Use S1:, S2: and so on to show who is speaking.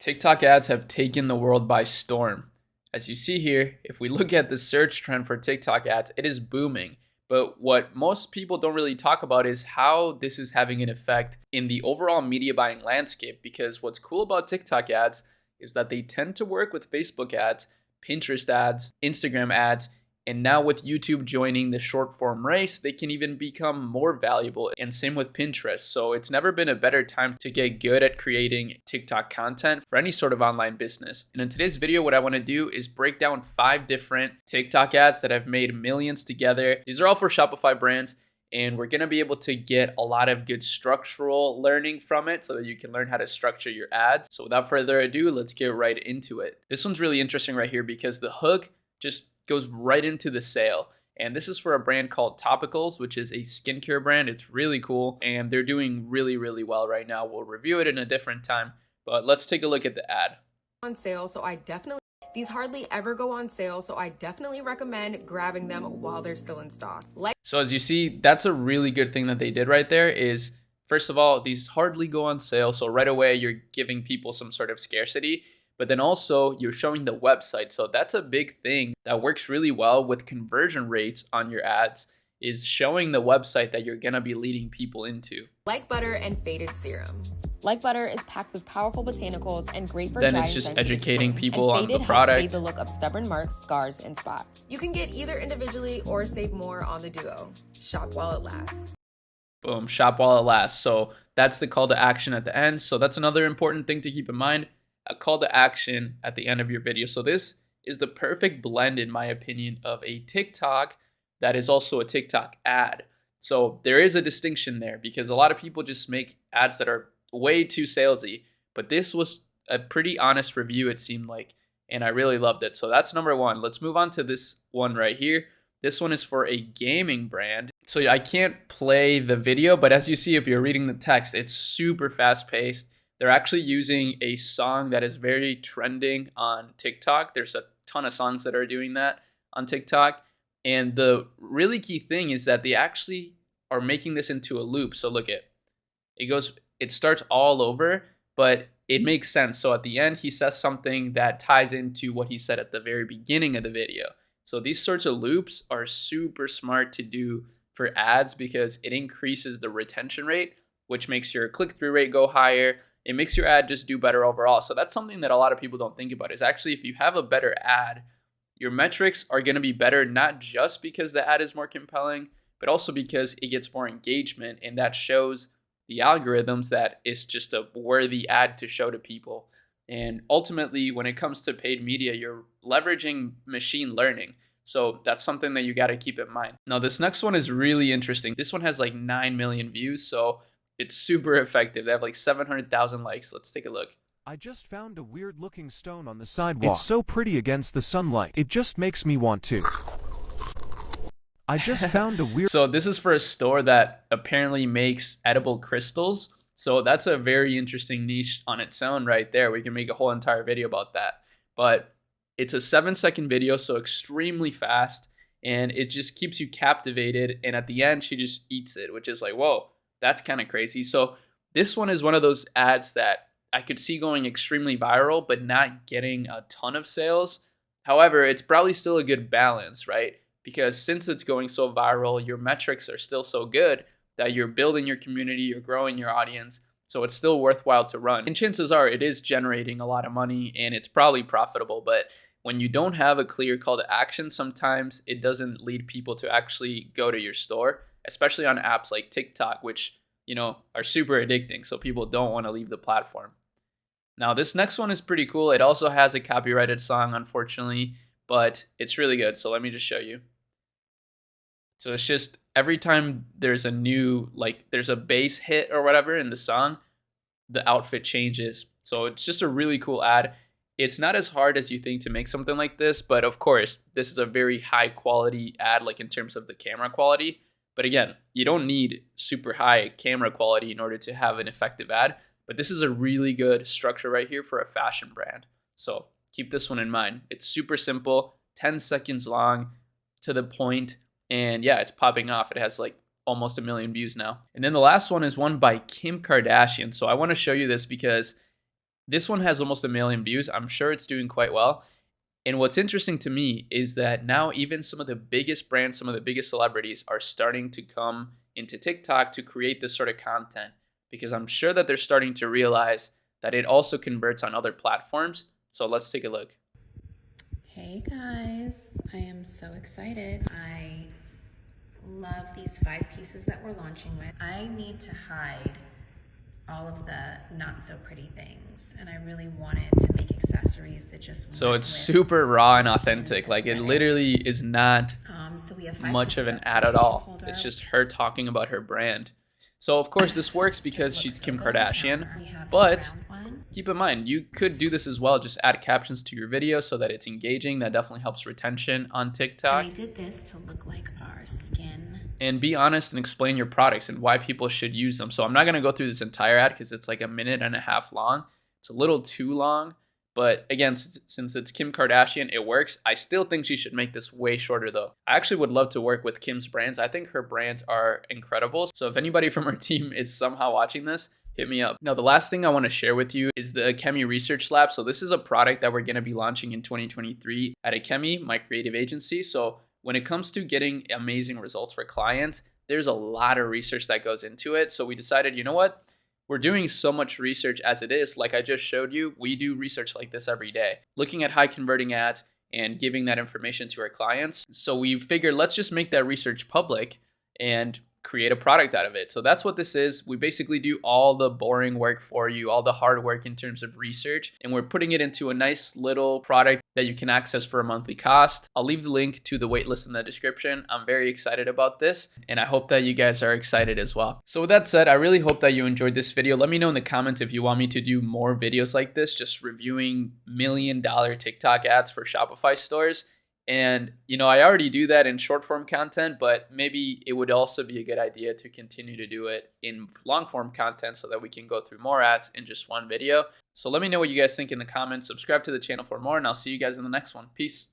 S1: TikTok ads have taken the world by storm. As you see here, if we look at the search trend for TikTok ads, it is booming. But what most people don't really talk about is how this is having an effect in the overall media buying landscape. Because what's cool about TikTok ads is that they tend to work with Facebook ads, Pinterest ads, Instagram ads, and now with YouTube joining the short form race, they can even become more valuable. And same with Pinterest. So it's never been a better time to get good at creating TikTok content for any sort of online business. And in today's video, what I want to do is break down 5 different TikTok ads that have made millions together. These are all for Shopify brands. And we're going to be able to get a lot of good structural learning from it so that you can learn how to structure your ads. So without further ado, let's get right into it. This one's really interesting right here because the hook just goes right into the sale. And this is for a brand called Topicals, which is a skincare brand. It's really cool and they're doing really, really well right now. We'll review it in a different time, but let's take a look at the ad.
S2: On sale, so these hardly ever go on sale, so I definitely recommend grabbing them while they're still in stock.
S1: So as you see, that's a really good thing that they did right there is, first of all, these hardly go on sale. So right away, you're giving people some sort of scarcity. But then also you're showing the website. So that's a big thing that works really well with conversion rates on your ads, is showing the website that you're gonna be leading people into.
S2: Like butter and faded serum.
S3: Like butter is packed with powerful botanicals and great for
S1: then
S3: dry
S1: it's just
S3: and sensitive
S1: educating
S3: skin.
S1: people
S3: and
S1: on the
S3: faded
S1: product.
S3: helps fade the look of stubborn marks, scars, and spots.
S2: You can get either individually or save more on the duo. Shop while it lasts.
S1: Boom, shop while it lasts. So that's the call to action at the end. So that's another important thing to keep in mind. A call to action at the end of your video. So this is the perfect blend, in my opinion, of a TikTok that is also a TikTok ad. So there is a distinction there because a lot of people just make ads that are way too salesy, but this was a pretty honest review, it seemed like, and I really loved it. So that's number 1. Let's move on to this one right here. This one is for a gaming brand. So I can't play the video, but as you see, if you're reading the text, it's super fast paced. They're actually using a song that is very trending on TikTok. There's a ton of songs that are doing that on TikTok. And the really key thing is that they actually are making this into a loop. So look at it starts all over, but it makes sense. So at the end, he says something that ties into what he said at the very beginning of the video. So these sorts of loops are super smart to do for ads because it increases the retention rate, which makes your click-through rate go higher. It makes your ad just do better overall. So that's something that a lot of people don't think about, is actually if you have a better ad, your metrics are going to be better, not just because the ad is more compelling, but also because it gets more engagement, and that shows the algorithms that it's just a worthy ad to show to people. And ultimately, when it comes to paid media, you're leveraging machine learning. So that's something that you got to keep in mind. Now, this next one is really interesting. This one has like 9 million views. So it's super effective. They have like 700,000 likes. Let's take a look.
S4: I just found a weird looking stone on the sidewalk. It's so pretty against the sunlight. It just makes me want to. I just found a weird...
S1: So this is for a store that apparently makes edible crystals. So that's a very interesting niche on its own right there. We can make a whole entire video about that. But it's a 7-second video, so extremely fast. And it just keeps you captivated. And at the end, she just eats it, which is like, whoa. That's kind of crazy. So this one is one of those ads that I could see going extremely viral, but not getting a ton of sales. However, it's probably still a good balance, right? Because since it's going so viral, your metrics are still so good that you're building your community, you're growing your audience. So it's still worthwhile to run. And chances are it is generating a lot of money and it's probably profitable. But when you don't have a clear call to action, sometimes it doesn't lead people to actually go to your store, especially on apps like TikTok, which, are super addicting. So people don't want to leave the platform. Now, this next one is pretty cool. It also has a copyrighted song, unfortunately, but it's really good. So let me just show you. So it's just every time there's a new, there's a bass hit or whatever in the song, the outfit changes. So it's just a really cool ad. It's not as hard as you think to make something like this, but of course, this is a very high quality ad, like in terms of the camera quality. But again, you don't need super high camera quality in order to have an effective ad. But this is a really good structure right here for a fashion brand. So keep this one in mind. It's super simple, 10 seconds long, to the point. And yeah, it's popping off. It has like almost 1 million views now. And then the last one is one by Kim Kardashian. So I want to show you this because This one has almost 1 million views. I'm sure it's doing quite well. And what's interesting to me is that now even some of the biggest brands, some of the biggest celebrities are starting to come into TikTok to create this sort of content, because I'm sure that they're starting to realize that it also converts on other platforms. So let's take a look.
S5: Hey guys, I am so excited. I love these 5 pieces that we're launching with. I need to hide all of the not so pretty things, and I really wanted to make accessories that just
S1: so it's super raw and authentic. Like, it literally is not
S5: so we have
S1: much of an ad at all. It's just her talking about her brand. So of course this works because she's Kim Kardashian, but keep in mind, you could do this as well. Just add captions to your video so that it's engaging. That definitely helps retention on TikTok.
S5: And I did this to look like our skin.
S1: And be honest and explain your products and why people should use them. So I'm not going to go through this entire ad because it's like 1.5 minutes long. It's a little too long. But again, since it's Kim Kardashian, it works. I still think she should make this way shorter though. I actually would love to work with Kim's brands. I think her brands are incredible. So if anybody from her team is somehow watching this, hit me up. Now, the last thing I want to share with you is the Chemi Research Lab. So this is a product that we're going to be launching in 2023 at Chemi, my creative agency. So when it comes to getting amazing results for clients, there's a lot of research that goes into it. So we decided, you know what? We're doing so much research as it is. Like I just showed you, we do research like this every day, looking at high converting ads and giving that information to our clients. So we figured, let's just make that research public and create a product out of it. So that's what this is. We basically do all the boring work for you, all the hard work in terms of research, and we're putting it into a nice little product that you can access for a monthly cost. I'll leave the link to the waitlist in the description. I'm very excited about this, and I hope that you guys are excited as well. So with that said, I really hope that you enjoyed this video. Let me know in the comments if you want me to do more videos like this, just reviewing $1 million TikTok ads for Shopify stores. And, you know, I already do that in short form content, but maybe it would also be a good idea to continue to do it in long form content so that we can go through more ads in just one video. So let me know what you guys think in the comments. Subscribe to the channel for more, and I'll see you guys in the next one. Peace.